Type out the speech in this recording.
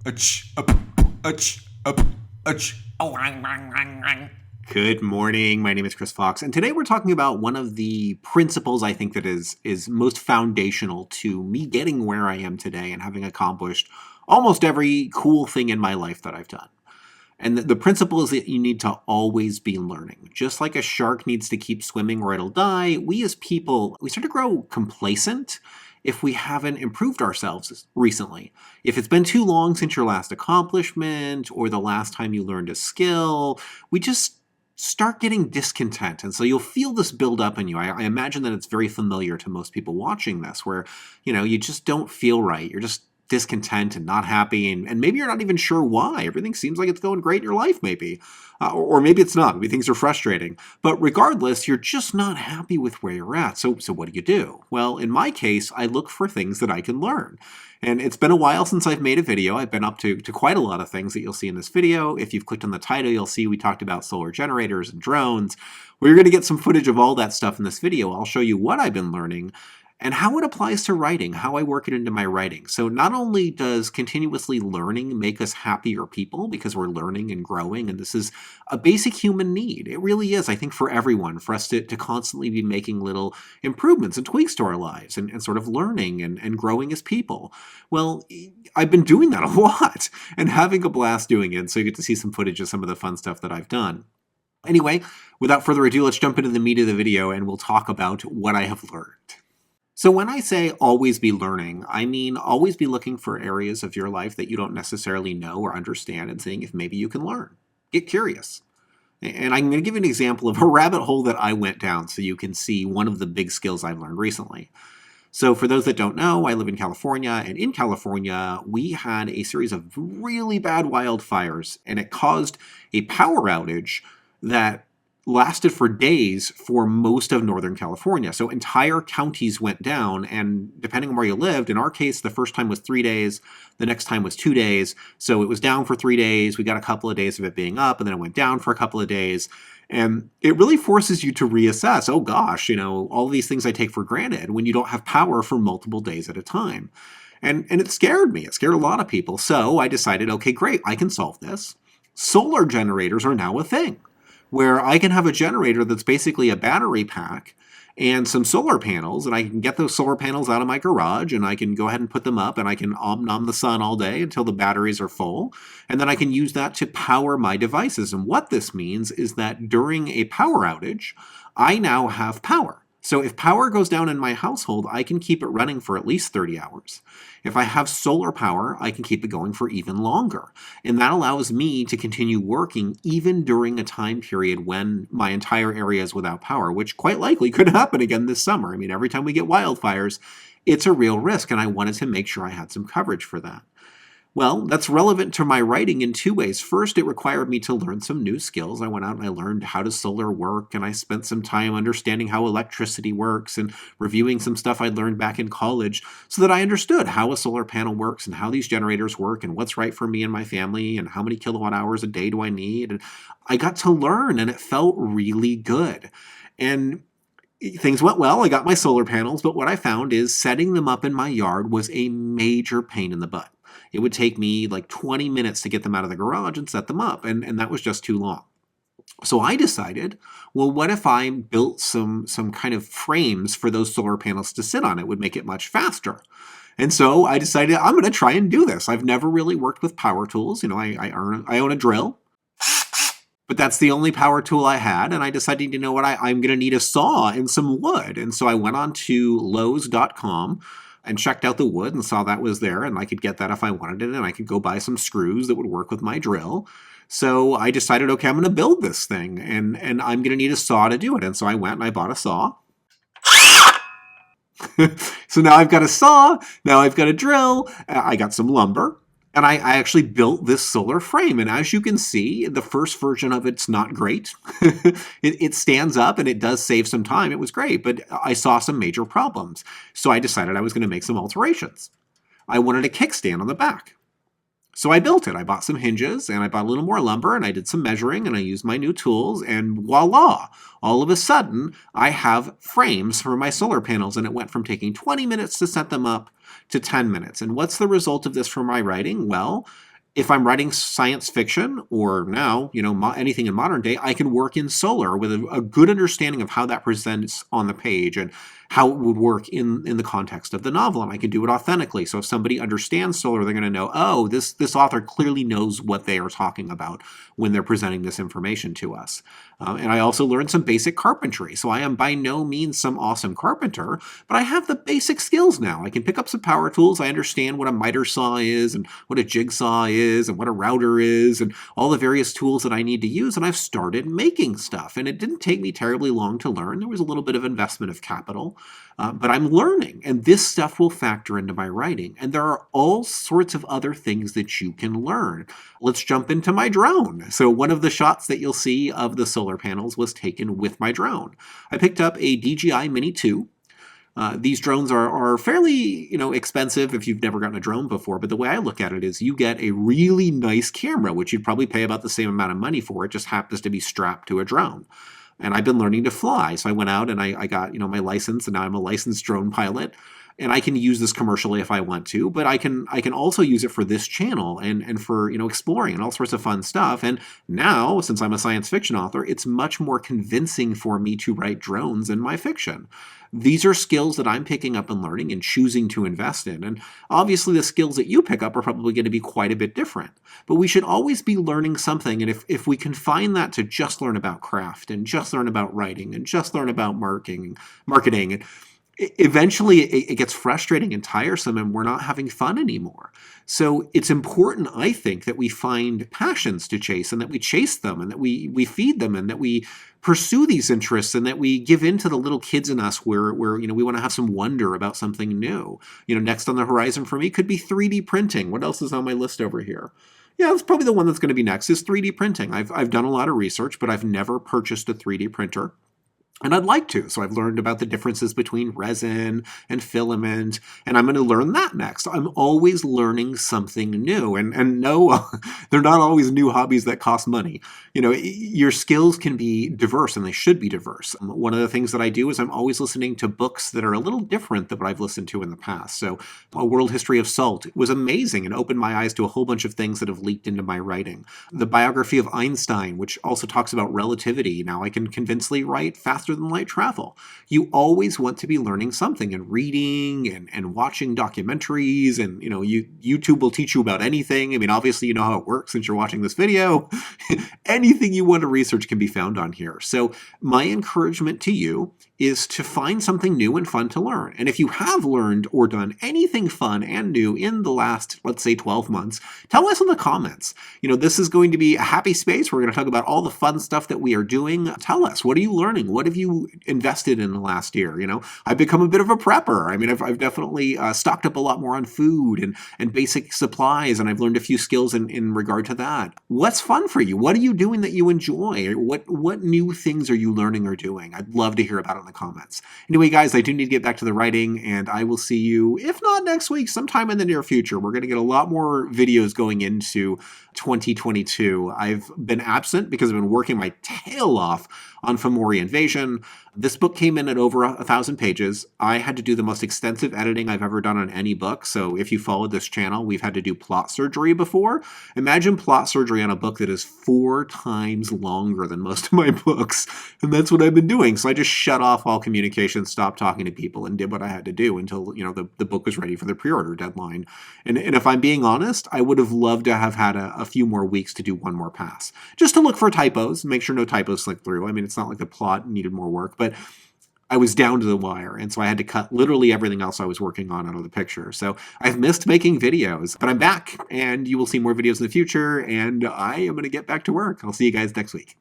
Ach, up, ach, up, ach. Oh, wang, wang, wang, wang. Good morning. My name is Chris Fox, and today we're talking about one of the principles I think that is most foundational to me getting where I am today and having accomplished almost every cool thing in my life that I've done. And the principle is that you need to always be learning. Just like a shark needs to keep swimming or it'll die, we as people, we start to grow complacent if we haven't improved ourselves recently. If it's been too long since your last accomplishment or the last time you learned a skill, we just start getting discontent. And so you'll feel this build up in you. I imagine that it's very familiar to most people watching this, where, you just don't feel right. You're just discontent and not happy, and maybe you're not even sure why. Everything seems like it's going great in your life, maybe. Or maybe it's not. Maybe things are frustrating. But regardless, you're just not happy with where you're at. So what do? Well, in my case, I look for things that I can learn. And it's been a while since I've made a video. I've been up to quite a lot of things that you'll see in this video. If you've clicked on the title, you'll see we talked about solar generators and drones. We're going to get some footage of all that stuff in this video. I'll show you what I've been learning and how it applies to writing, how I work it into my writing. So not only does continuously learning make us happier people because we're learning and growing, and this is a basic human need. It really is, I think, for everyone, for us to constantly be making little improvements and tweaks to our lives and sort of learning and growing as people. Well, I've been doing that a lot and having a blast doing it. So you get to see some footage of some of the fun stuff that I've done. Anyway, without further ado, let's jump into the meat of the video and we'll talk about what I have learned. So when I say always be learning, I mean always be looking for areas of your life that you don't necessarily know or understand and seeing if maybe you can learn. Get curious. And I'm going to give you an example of a rabbit hole that I went down so you can see one of the big skills I've learned recently. So for those that don't know, I live in California, and in California, we had a series of really bad wildfires, and it caused a power outage that lasted for days for most of Northern California. So entire counties went down, and depending on where you lived, in our case, the first time was 3 days, the next time was 2 days. So it was down for 3 days. We got a couple of days of it being up, and then it went down for a couple of days. And it really forces you to reassess, oh gosh, all these things I take for granted when you don't have power for multiple days at a time. And it scared me. It scared a lot of people. So I decided, okay, great, I can solve this. Solar generators are now a thing, where I can have a generator that's basically a battery pack and some solar panels, and I can get those solar panels out of my garage, and I can go ahead and put them up, and I can nom the sun all day until the batteries are full, and then I can use that to power my devices. And what this means is that during a power outage, I now have power. So if power goes down in my household, I can keep it running for at least 30 hours. If I have solar power, I can keep it going for even longer. And that allows me to continue working even during a time period when my entire area is without power, which quite likely could happen again this summer. I mean, every time we get wildfires, it's a real risk, and I wanted to make sure I had some coverage for that. Well, that's relevant to my writing in two ways. First, it required me to learn some new skills. I went out and I learned how does solar work, and I spent some time understanding how electricity works and reviewing some stuff I'd learned back in college so that I understood how a solar panel works and how these generators work and what's right for me and my family and how many kilowatt hours a day do I need. And I got to learn, and it felt really good. And things went well. I got my solar panels, but what I found is setting them up in my yard was a major pain in the butt. It would take me like 20 minutes to get them out of the garage and set them up, and that was just too long. So I decided, well, what if I built some kind of frames for those solar panels to sit on? It would make it much faster. And so I decided I'm going to try and do this. I've never really worked with power tools. I own a drill, but that's the only power tool I had. And I decided, I'm going to need a saw and some wood. And so I went on to Lowe's.com and checked out the wood and saw that was there, and I could get that if I wanted it, and I could go buy some screws that would work with my drill. So I decided, okay, I'm going to build this thing, and I'm going to need a saw to do it. And so I went and I bought a saw. So now I've got a saw, now I've got a drill, I got some lumber, and I actually built this solar frame. And as you can see, the first version of it's not great. It stands up and it does save some time. It was great, but I saw some major problems. So I decided I was going to make some alterations. I wanted a kickstand on the back. So I built it. I bought some hinges, and I bought a little more lumber, and I did some measuring, and I used my new tools, and voila! All of a sudden, I have frames for my solar panels, and it went from taking 20 minutes to set them up to 10 minutes. And what's the result of this for my writing? Well, If I'm writing science fiction or now, anything in modern day, I can work in solar with a good understanding of how that presents on the page and how it would work in the context of the novel. And I can do it authentically. So if somebody understands solar, they're going to know, oh, this author clearly knows what they are talking about when they're presenting this information to us. And I also learned some basic carpentry. So I am by no means some awesome carpenter, but I have the basic skills now. I can pick up some power tools. I understand what a miter saw is and what a jigsaw is and what a router is and all the various tools that I need to use. And I've started making stuff. And it didn't take me terribly long to learn. There was a little bit of investment of capital. But I'm learning, and this stuff will factor into my writing. And there are all sorts of other things that you can learn. Let's jump into my drone. So one of the shots that you'll see of the solar panels was taken with my drone. I picked up a DJI Mini 2. These drones are fairly, expensive if you've never gotten a drone before, but the way I look at it is you get a really nice camera, which you'd probably pay about the same amount of money for. It just happens to be strapped to a drone. And I've been learning to fly. So I went out and I got, my license, and now I'm a licensed drone pilot. And I can use this commercially if I want to, but I can also use it for this channel and for, exploring and all sorts of fun stuff. And now, since I'm a science fiction author, it's much more convincing for me to write drones in my fiction. These are skills that I'm picking up and learning and choosing to invest in. And obviously the skills that you pick up are probably going to be quite a bit different. But we should always be learning something. And if we confine that to just learn about craft and just learn about writing and just learn about marketing, eventually it gets frustrating and tiresome and we're not having fun anymore. So it's important, I think, that we find passions to chase and that we chase them and that we feed them and that we pursue these interests and that we give in to the little kids in us where we want to have some wonder about something new. Next on the horizon for me could be 3D printing. What else is on my list over here? Yeah, that's probably the one that's going to be next is 3D printing. I've done a lot of research, but I've never purchased a 3D printer. And I'd like to. So I've learned about the differences between resin and filament, and I'm going to learn that next. I'm always learning something new. And no, they're not always new hobbies that cost money. Your skills can be diverse, and they should be diverse. One of the things that I do is I'm always listening to books that are a little different than what I've listened to in the past. So A World History of Salt was amazing and opened my eyes to a whole bunch of things that have leaked into my writing. The biography of Einstein, which also talks about relativity. Now I can convincingly write faster than light travel. You always want to be learning something and reading and watching documentaries, and YouTube will teach you about anything. I mean, obviously you know how it works since you're watching this video. Anything you want to research can be found on here. So my encouragement to you is to find something new and fun to learn. And if you have learned or done anything fun and new in the last, let's say, 12 months, tell us in the comments. This is going to be a happy space. We're going to talk about all the fun stuff that we are doing. Tell us, what are you learning? What have you invested in the last year? I've become a bit of a prepper. I mean, I've definitely stocked up a lot more on food and basic supplies, and I've learned a few skills in regard to that. What's fun for you? What are you doing that you enjoy? What new things are you learning or doing? I'd love to hear about it in the comments. Anyway, guys, I do need to get back to the writing, and I will see you, if not next week, sometime in the near future. We're going to get a lot more videos going into 2022. I've been absent because I've been working my tail off on Fomori Invasion. This book came in at over 1,000 pages. I had to do the most extensive editing I've ever done on any book. So if you followed this channel, we've had to do plot surgery before. Imagine plot surgery on a book that is 4 times longer than most of my books. And that's what I've been doing. So I just shut off all communication, stopped talking to people, and did what I had to do until, the book was ready for the pre-order deadline. And if I'm being honest, I would have loved to have had a few more weeks to do one more pass. Just to look for typos, make sure no typos slip through. I mean, it's not like the plot needed more work, but I was down to the wire, and so I had to cut literally everything else I was working on out of the picture. So I've missed making videos, but I'm back, and you will see more videos in the future, and I am going to get back to work. I'll see you guys next week.